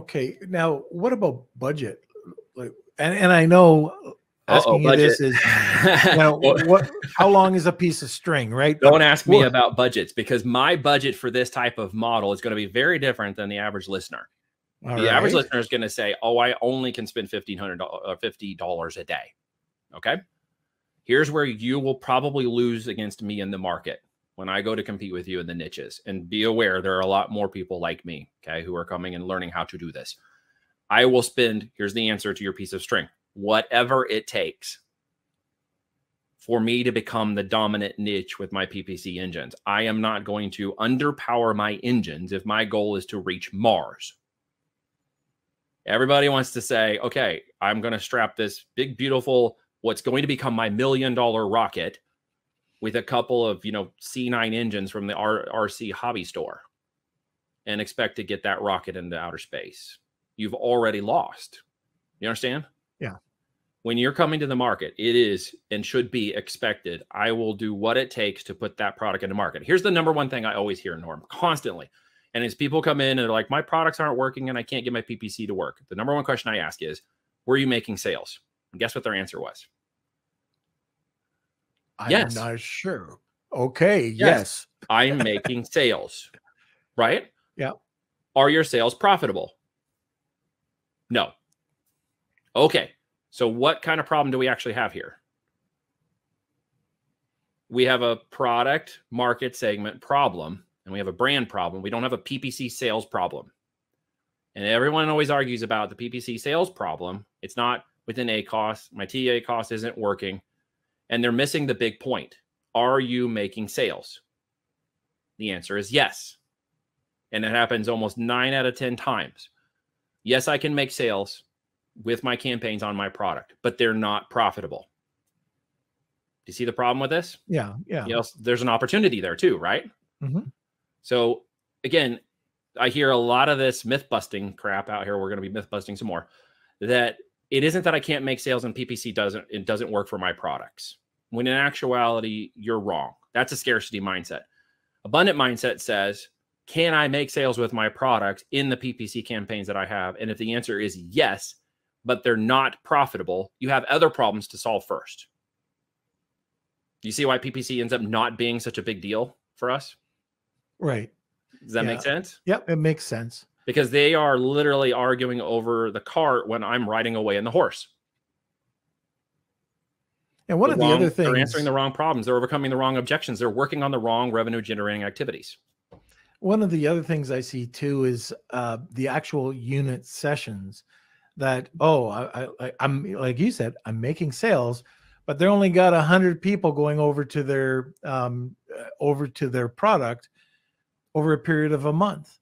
Okay. Now, what about budget? Like, and I know asking you budget. this is, you know, how long is a piece of string, right? Don't ask me about budgets, because my budget for this type of model is going to be very different than the average listener. The average listener is going to say, oh, I only can spend $50 a day. Okay. Here's where you will probably lose against me in the market when I go to compete with you in the niches. And be aware, there are a lot more people like me, okay, who are coming and learning how to do this. I will spend, here's the answer to your piece of string, whatever it takes for me to become the dominant niche with my PPC engines. I am not going to underpower my engines if my goal is to reach Mars. Everybody wants to say, okay, I'm going to strap this big, beautiful, what's going to become my $1 million rocket with a couple of, you know, C9 engines from the RC hobby store and expect to get that rocket into outer space. You've already lost. You understand? Yeah. When you're coming to the market, it is and should be expected. I will do what it takes to put that product into market. Here's the number one thing I always hear, Norm, constantly. And as people come in and they're like, my products aren't working and I can't get my PPC to work. The number one question I ask is, were you making sales? And guess what their answer was? I'm not sure. Okay. Yes. I'm making sales, right? Yeah. Are your sales profitable? No. Okay. So what kind of problem do we actually have here? We have a product market segment problem, and we have a brand problem. We don't have a PPC sales problem. And everyone always argues about the PPC sales problem. It's not within ACOS. My TA cost isn't working. And they're missing the big point. Are you making sales? The answer is yes. And it happens almost 9 out of 10 times. Yes, I can make sales with my campaigns on my product, but they're not profitable. Do you see the problem with this? Yeah. Yeah. You know, there's an opportunity there too, right? Mm-hmm. So again, I hear a lot of this myth busting crap out here. We're going to be myth busting some more. That it isn't that I can't make sales and PPC doesn't work for my products. When in actuality, you're wrong. That's a scarcity mindset. Abundant mindset says, can I make sales with my products in the PPC campaigns that I have? And if the answer is yes, but they're not profitable, you have other problems to solve first. You see why PPC ends up not being such a big deal for us? Right. Does that make sense? Yep, it makes sense. Because they are literally arguing over the cart when I'm riding away in the horse. And one of the other things, they're answering the wrong problems. They're overcoming the wrong objections. They're working on the wrong revenue generating activities. One of the other things I see too is the actual unit sessions that, I'm like you said, I'm making sales, but they only got 100 people going over to their product over a period of a month.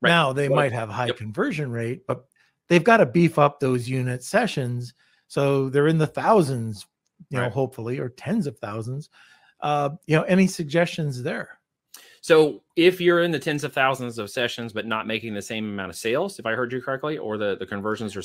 Right. Now they might have high conversion rate, but they've got to beef up those unit sessions. So they're in the thousands, you know, hopefully, or tens of thousands. Any suggestions there? So if you're in the tens of thousands of sessions, but not making the same amount of sales, if I heard you correctly, or the conversions are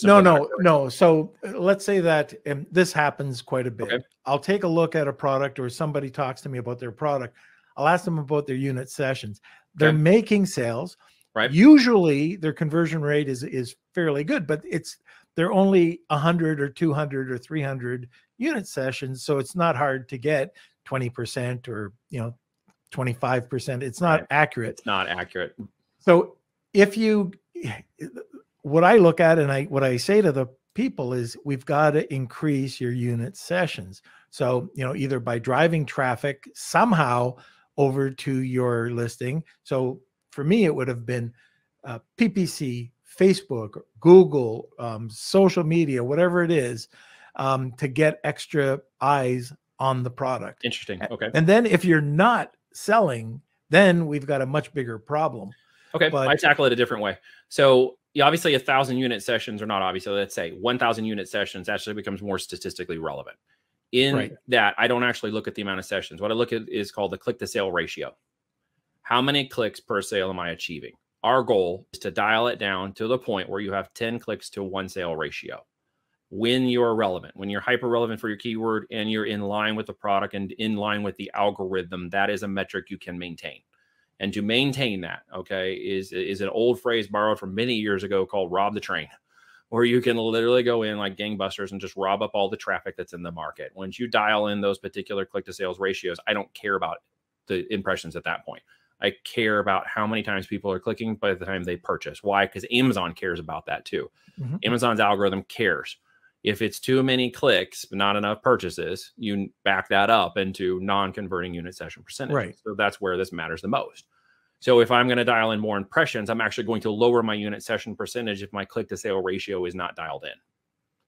no. So let's say that this happens quite a bit. Okay. I'll take a look at a product, or somebody talks to me about their product. I'll ask them about their unit sessions. They're making sales. Right. Usually their conversion rate is fairly good, but they're only 100 or 200 or 300 unit sessions. So it's not hard to get 20% or, 25%. It's not accurate. It's not accurate. So what I look at and what I say to the people is we've got to increase your unit sessions. So, either by driving traffic somehow over to your listing. So for me, it would have been PPC, Facebook, Google, social media, whatever it is, to get extra eyes on the product. Interesting. Okay. And then if you're not selling, then we've got a much bigger problem. Okay. I tackle it a different way. So obviously 1,000 unit sessions, or not obviously, let's say 1,000 unit sessions actually becomes more statistically relevant. In that, I don't actually look at the amount of sessions. What I look at is called the click to sale ratio. How many clicks per sale am I achieving? Our goal is to dial it down to the point where you have 10 clicks to 1 sale ratio. When you're relevant, when you're hyper relevant for your keyword and you're in line with the product and in line with the algorithm, that is a metric you can maintain. And to maintain that, okay, is an old phrase borrowed from many years ago called rob the train, where you can literally go in like gangbusters and just rob up all the traffic that's in the market. Once you dial in those particular click to sales ratios, I don't care about the impressions at that point. I care about how many times people are clicking by the time they purchase. Why? Because Amazon cares about that too. Amazon's algorithm cares. If it's too many clicks, but not enough purchases, you back that up into non-converting unit session percentage. Right. So that's where this matters the most. So if I'm going to dial in more impressions, I'm actually going to lower my unit session percentage if my click to sale ratio is not dialed in.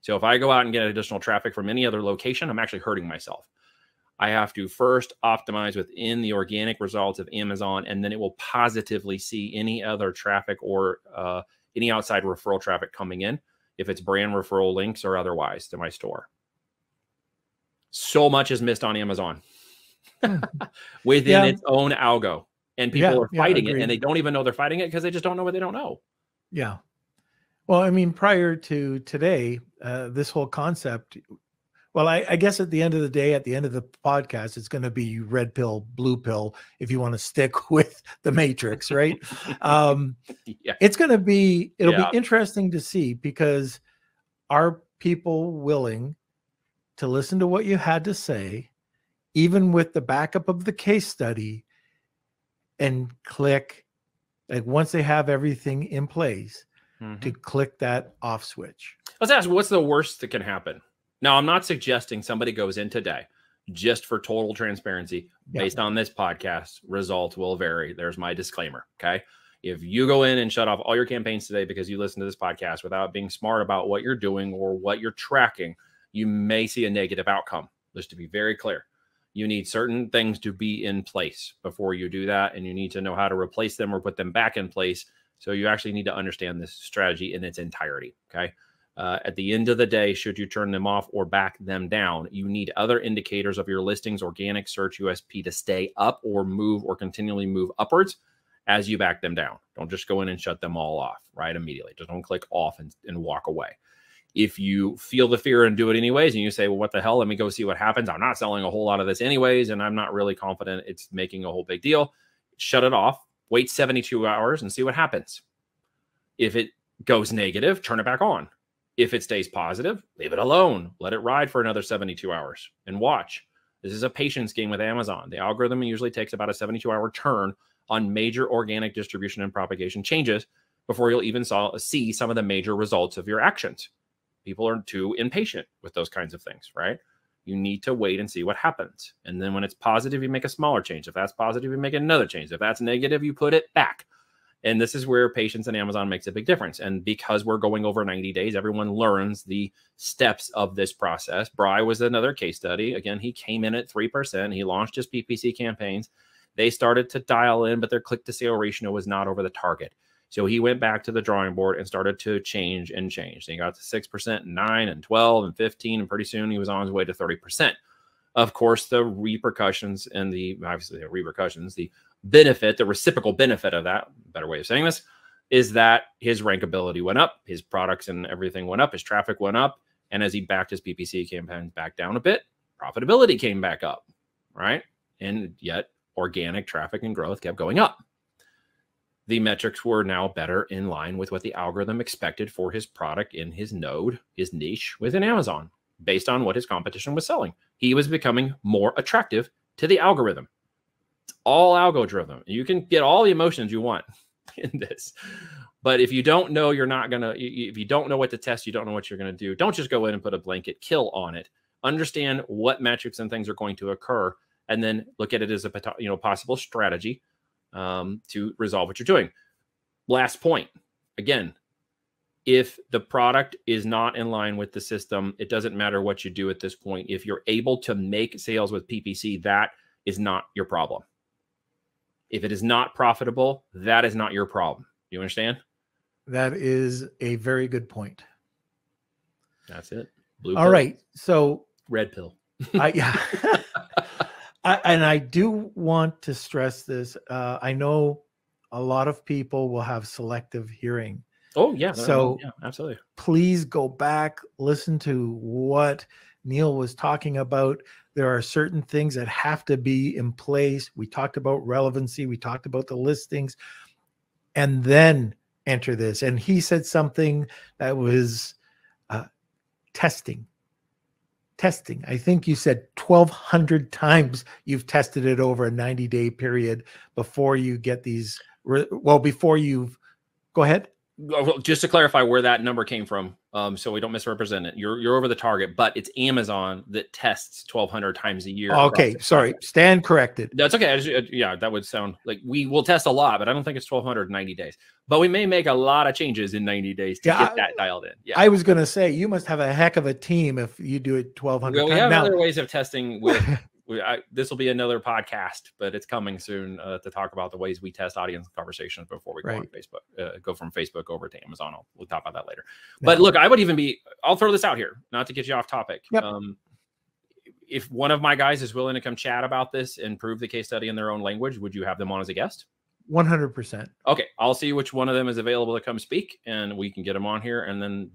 So if I go out and get additional traffic from any other location, I'm actually hurting myself. I have to first optimize within the organic results of Amazon, and then it will positively see any other traffic or any outside referral traffic coming in, if it's brand referral links or otherwise to my store. So much is missed on Amazon within its own algo. And people are fighting it, and they don't even know they're fighting it because they just don't know what they don't know. Yeah. Well, I mean, prior to today, this whole concept, well, I guess at the end of the day, at the end of the podcast, it's going to be red pill, blue pill, if you want to stick with the matrix, right? It's going to be, it'll be interesting to see, because are people willing to listen to what you had to say, even with the backup of the case study, and click, like once they have everything in place, to click that off switch? Let's ask, what's the worst that can happen? Now, I'm not suggesting somebody goes in today, just for total transparency, based on this podcast, results will vary. There's my disclaimer, okay? If you go in and shut off all your campaigns today because you listen to this podcast without being smart about what you're doing or what you're tracking, you may see a negative outcome. Just to be very clear, you need certain things to be in place before you do that, and you need to know how to replace them or put them back in place. So you actually need to understand this strategy in its entirety, okay? At the end of the day, should you turn them off or back them down, you need other indicators of your listings, organic search, USP to stay up or move or continually move upwards as you back them down. Don't just go in and shut them all off right immediately. Just don't click off and walk away. If you feel the fear and do it anyways, and you say, well, what the hell? Let me go see what happens. I'm not selling a whole lot of this anyways, and I'm not really confident it's making a whole big deal. Shut it off, wait 72 hours and see what happens. If it goes negative, turn it back on. If it stays positive, leave it alone. Let it ride for another 72 hours and watch. This is a patience game with Amazon. The algorithm usually takes about a 72-hour turn on major organic distribution and propagation changes before you'll even see some of the major results of your actions. People are too impatient with those kinds of things, right? You need to wait and see what happens. And then when it's positive, you make a smaller change. If that's positive, you make another change. If that's negative, you put it back. And this is where patience in Amazon makes a big difference. And because we're going over 90 days, everyone learns the steps of this process. Bry was another case study. Again, he came in at 3%. He launched his PPC campaigns. They started to dial in, but their click to sale ratio was not over the target. So he went back to the drawing board and started to change and change. So he got to 6%, 9 and 12 and 15. And pretty soon he was on his way to 30%. Of course, the repercussions and the benefit, the reciprocal benefit of that, better way of saying this, is that his rankability went up, his products and everything went up, his traffic went up. And as he backed his PPC campaigns back down a bit, profitability came back up, right? And yet organic traffic and growth kept going up. The metrics were now better in line with what the algorithm expected for his product in his node, his niche within Amazon, based on what his competition was selling. He was becoming more attractive to the algorithm. It's all algo driven. You can get all the emotions you want in this. But if you don't know, if you don't know what to test, you don't know what you're going to do. Don't just go in and put a blanket kill on it. Understand what metrics and things are going to occur, and then look at it as a possible strategy to resolve what you're doing. Last point, again, if the product is not in line with the system, it doesn't matter what you do at this point. If you're able to make sales with PPC, that is not your problem. If it is not profitable, that is not your problem. You understand? That is a very good point. That's it. Blue pill. All right. So red pill. And I do want to stress this. I know a lot of people will have selective hearing. Oh, yeah. So yeah, absolutely. Please go back, listen to what Neil was talking about. There are certain things that have to be in place. We talked about relevancy. We talked about the listings, and then enter this. And he said something that was testing. I think you said 1,200 times you've tested it over a 90-day period before you get these. Well, before you've, go ahead. Just to clarify where that number came from, so we don't misrepresent it. You're over the target, but it's Amazon that tests 1,200 times a year. Okay, sorry, stand corrected. That's okay. Yeah, that would sound like we will test a lot, but I don't think it's 1,200 in 90 days. But we may make a lot of changes in 90 days to get that dialed in. Yeah, I was going to say you must have a heck of a team if you do it 1,200 times. We have other ways of testing with. This will be another podcast, but it's coming soon to talk about the ways we test audience conversations before we go on Facebook, go from Facebook over to Amazon. We'll talk about that later. Yeah. But look, I'll throw this out here, not to get you off topic. Yep. If one of my guys is willing to come chat about this and prove the case study in their own language, would you have them on as a guest? 100%. Okay, I'll see which one of them is available to come speak, and we can get them on here, and then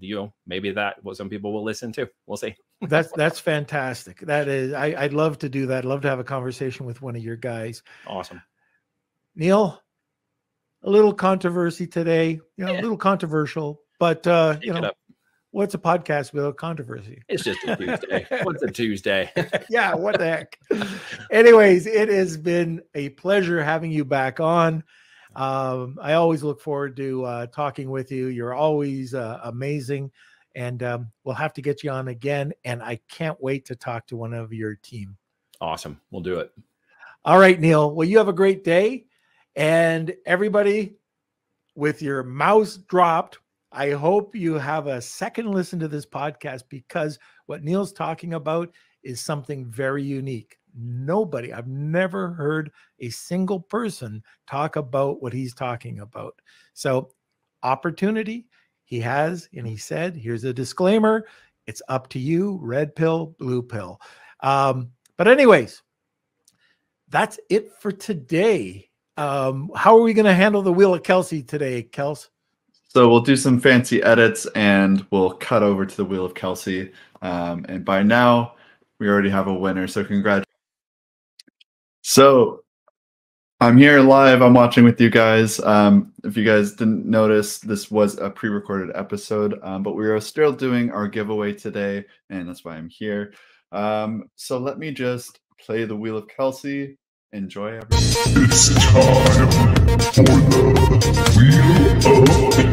maybe some people will listen too. We'll see. That's fantastic. That is, I'd love to do that. I'd love to have a conversation with one of your guys. Awesome. Neil, a little controversy today. A little controversial, but what's a podcast without controversy? It's just a Tuesday. What's a Tuesday? Yeah, what the heck? Anyways, it has been a pleasure having you back on. I always look forward to talking with you. You're always amazing, and we'll have to get you on again, and I can't wait to talk to one of your team. Awesome. We'll do it. All right, Neil. Well, you have a great day, and everybody with your mouse dropped, I hope you have a second listen to this podcast, because what Neil's talking about is something very unique. I've never heard a single person talk about what he's talking about. So opportunity he has, and he said, here's a disclaimer. It's up to you, red pill, blue pill. But anyways, that's it for today. How are we going to handle the Wheel of Kelsey today, Kels? So we'll do some fancy edits and we'll cut over to the Wheel of Kelsey. And by now, we already have a winner. So congratulations. So I'm here live. I'm watching with you guys. If you guys didn't notice, this was a pre-recorded episode, but we are still doing our giveaway today, and that's why I'm here. So let me just play the Wheel of Kelsey. Enjoy, everyone. It's time for the Wheel of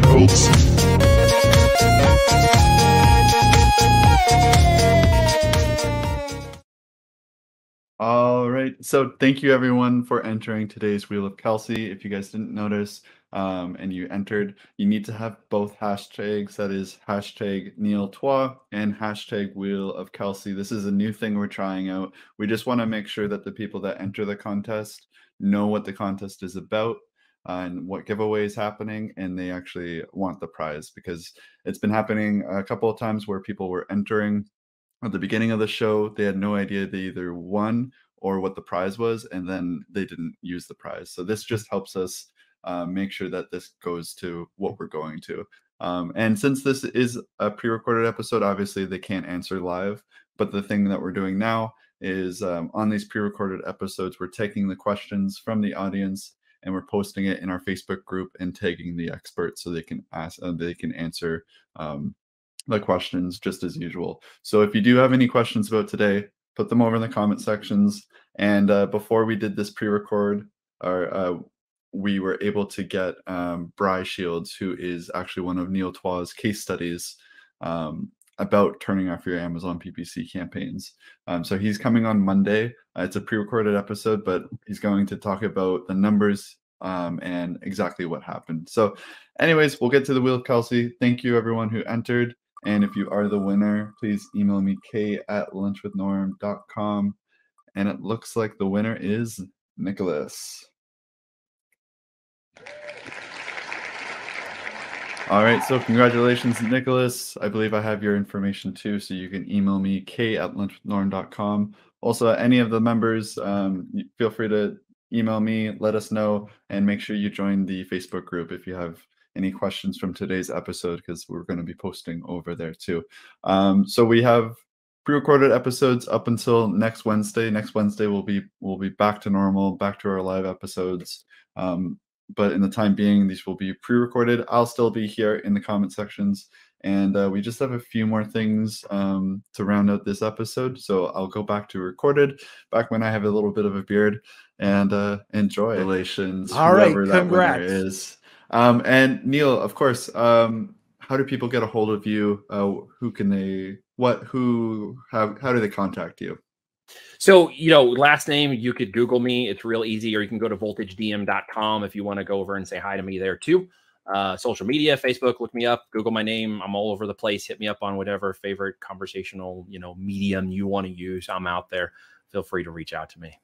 Kelsey. All right. So thank you, everyone, for entering today's Wheel of Kelsey. If you guys didn't notice and you entered, you need to have both hashtags. That is hashtag Neil Toit and hashtag Wheel of Kelsey. This is a new thing we're trying out. We just want to make sure that the people that enter the contest know what the contest is about and what giveaway is happening, and they actually want the prize, because it's been happening a couple of times where people were entering at the beginning of the show. They had no idea they either won or what the prize was, and then they didn't use the prize. So this just helps us make sure that this goes to what we're going to. And since this is a pre-recorded episode, obviously they can't answer live. But the thing that we're doing now is on these pre-recorded episodes, we're taking the questions from the audience and we're posting it in our Facebook group and tagging the experts so they can answer the questions just as usual. So if you do have any questions about today, put them over in the comment sections. And before we did this pre-record, we were able to get Bry Shields, who is actually one of Neil Toit's case studies about turning off your Amazon PPC campaigns. So he's coming on Monday. It's a pre-recorded episode, but he's going to talk about the numbers and exactly what happened. So anyways, we'll get to the Wheel of Kelsey. Thank you, everyone who entered. And if you are the winner, please email me, k@lunchwithnorm.com. And it looks like the winner is Nicholas. All right, so congratulations, Nicholas. I believe I have your information too, so you can email me, k@lunchwithnorm.com. Also, any of the members, feel free to email me, let us know, and make sure you join the Facebook group if you have any questions from today's episode, because we're going to be posting over there too. So we have pre-recorded episodes up until next Wednesday. Next Wednesday we'll be back to normal, back to our live episodes. But in the time being, these will be pre-recorded. I'll still be here in the comment sections, and we just have a few more things to round out this episode. So I'll go back to recorded, back when I have a little bit of a beard, and enjoy. Relations, all right, whoever congrats. that winner is. And Neil, of course, how do people get a hold of you? Who can they? How do they contact you? So, you know, last name, you could Google me. It's real easy, or you can go to voltagedm.com if you want to go over and say hi to me there too. Social media, Facebook, look me up, Google my name. I'm all over the place. Hit me up on whatever favorite conversational, you know, medium you want to use. I'm out there. Feel free to reach out to me.